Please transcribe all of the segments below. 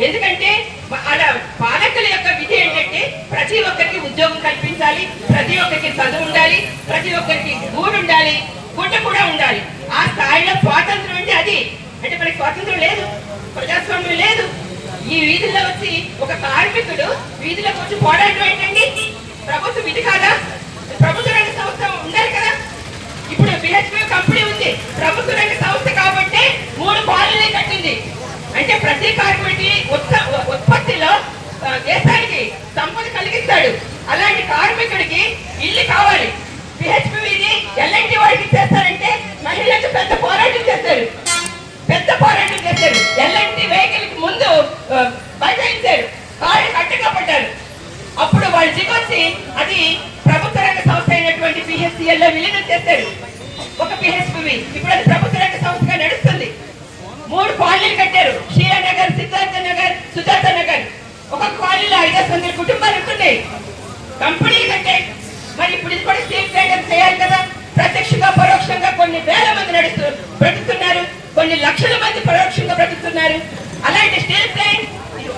ఎందుకంటే అలా పాలకుల యొక్క విధి ఏంటంటే ప్రతి ఒక్కరికి ఉద్యోగం కల్పించాలి, ప్రతి ఒక్కరికి చదువు ఉండాలి, ప్రతి ఒక్కరికి ఊరు ఉండాలి, గుడ్డ కూడా ఉండాలి. ఆ స్థాయిలో స్వాతంత్రం అంటే అది. అంటే మనకి స్వాతంత్రం లేదు, ప్రజాస్వామ్యం లేదు. ఈ వీధుల్లో వచ్చి ఒక కార్మికుడు వీధిలోకి వచ్చి పోరాటం ఏంటండి? ప్రభుత్వ విధి కాదా? ప్రభుత్వ రంగ సంస్థ ఉండాలి కదా. ఇప్పుడు బిహెచ్పి కంపెనీ ఉంది, ప్రభుత్వ రంగ సంస్థ కాబట్టి 3 కాలనీలు కట్టింది. అంటే ప్రతి కార్మికుడికి ఉత్పత్తిలో దేశానికి సంపద కలిగిస్తాడు. అలాంటి కార్మికుడికి ఇల్లు కావాలి. బిహెచ్పి ఎల్ఎన్టీ వాడికి చేస్తారంటే మహిళలకు పెద్ద పోరాటం చేస్తారు, పెద్ద పోరాటం చేస్తారు. ఎల్ఎన్టీ వెహికల్ కి ముందు బైఠాయించారు, కాళ్ళు కట్టగా పడ్డారు. అప్పుడు వాళ్ళు దిగొచ్చి అది ప్రభుత్వ రంగ సంస్థ అయినటువంటి బిహెచ్సిఎల్ లో విలీనం చేశారు. ఒక బిహెచ్పి ఇప్పుడు అది ప్రభుత్వ రంగ సంస్థగా నడుస్తుంది. 3 కాలనీలు కట్టారు, శ్రీనగర్, సిద్ధార్థ నగర్, సుజాత నగర్. ఒక కాలనీలో 500 కుటుంబాలు ఉంటున్నాయి. కంపెనీలు కట్టాయి. మరి ఇప్పుడు ఇది కూడా స్టీల్ ప్లాంట్ చేయాలి కదా. ప్రత్యక్షంగా పరోక్షంగా కొన్ని వేల మంది బ్రతుకుతున్నారు, కొన్ని లక్షల మంది పరోక్షంగా బ్రతుకుతున్నారు. అలాంటి స్టీల్ ప్లాంట్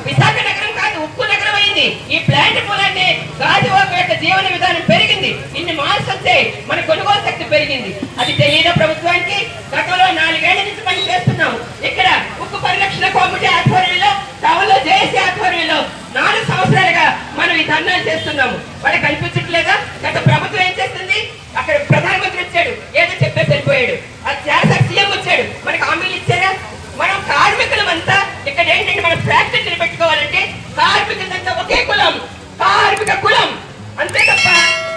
విశాఖ నగరం కాదు, ఉక్కు నగరం అయింది. ఈ ప్లాంట్ మూలాన్ని గాజువాక యొక్క జీవన విధానం పెరిగింది. ఇన్ని మార్క్స్ వస్తే మన కొనుగోలు శక్తి పెరిగింది. అది తెలియదా ప్రభుత్వానికి? గతంలో 4 ఏళ్ల నుంచి మనం చేస్తున్నాం. ఇక్కడ ఉక్కు పరిరక్షణ కమిటీ ఆధ్వర్యంలో, టౌన్లో జేఏసీ ఆధ్వర్యంలో 4 సంవత్సరాలుగా మనం ఈ ధర్నాలు చేస్తున్నాము. వాళ్ళకి కనిపించట్లేదా? గత ప్రభుత్వం ఏం చేస్తుంది? అక్కడ ప్రధానమంత్రి వచ్చాడు, ఏదో చెప్పేసి వెళ్ళిపోయాడు. అది చేశారు, సీఎం వచ్చాడు, మనకి హామీలు ఇచ్చారా? మనం కార్మికులమంతా ఇక్కడ ఏంటంటే మనం ఫ్యాక్టరీని పెట్టుకోవాలంటే కార్మికులంతా ఒకే కులం, కార్మిక కులం, అంతే తప్ప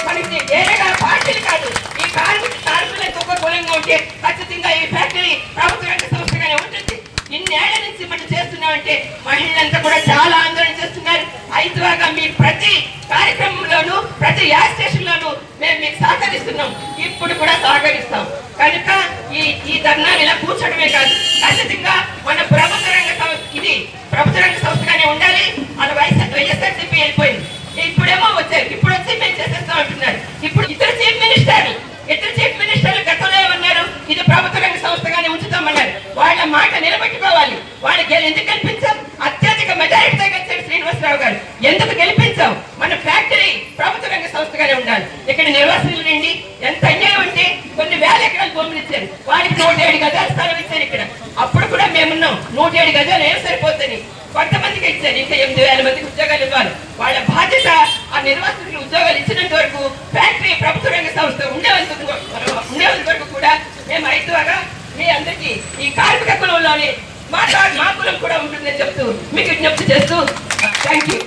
మనకి వేరేగా పార్టీలు కాదు. ఈ కార్మికులంతా ఒక కులంగా ఉంటే ఖచ్చితంగా ఈ ఫ్యాక్టరీ ప్రభుత్వ రంగ సంస్థగానే ఉంటుంది. ఇన్నేళ్ల నుంచి మనం చేస్తున్నామంటే మహిళలంతా కూడా చాలా ఆందోళన చేస్తున్నారు. అయితేగా మీ ప్రతి కార్యక్రమంలోనూ, ప్రతి యాడ్ స్టేషన్ లోనూ మేము మీకు సహకరిస్తున్నాం, ఇప్పుడు కూడా సహకరిస్తాం. కనుక ఈ ధర్నాలు ఇలా కూర్చోడమే కాదు, ఖచ్చితంగా మన ప్రభుత్వ రంగ సంస్థ ఇది ప్రభుత్వ రంగ సంస్థగానే ఉండాలి. అది వైఎస్ఆర్సీపీ వెళ్ళిపోయింది, ఇప్పుడేమో వచ్చారు, ఇప్పుడు వచ్చి మేము చేసేస్తాం అంటున్నారు. ఇప్పుడు ఇద్దరు చీఫ్ మినిస్టర్లు గతంలో ఏమన్నారు? ఇది ప్రభుత్వ రంగ సంస్థగానే ఉంచుతామన్నారు. వాళ్ళ మాట నిలబెట్టుకోవాలి. వాళ్ళకి ఎందుకు గెలిపించాం? అత్యధిక మెజారిటీతో గెలిచారు శ్రీనివాసరావు గారు. ఎందుకు గెలిపించాం? మన ఫ్యాక్టరీ ప్రభుత్వ రంగ సంస్థగానే ఉండాలి. ఇక్కడ నిర్వాసితులు నుండి ఎంత అన్యాయం అంటే కొన్ని వేల ఎకరాలు భూములు ఇచ్చారు, వారికి 107 గజాల స్థలం ఇచ్చారు. ఇక్కడ అప్పుడు కూడా మేమున్నాం, 107 గజాలు ఏం సరిపోతుంది? కొంతమందికి ఇచ్చారు, ఇంకా 8,000 మందికి ఉద్యోగాలు ఇవ్వాలి. వాళ్ళ బాధ్యత ఆ నిర్వాసితులకు ఉద్యోగాలు ఇచ్చినంత వరకు ఫ్యాక్టరీ ప్రభుత్వ రంగ సంస్థ ఉండేంత వరకు కూడా మేము రైతుగా మీ అందరికీ ఈ కార్మిక కులంలోని మా కులం కూడా ఉంటుందని చెప్తూ మీకు విజ్ఞప్తి చేస్తూ థ్యాంక్ యూ.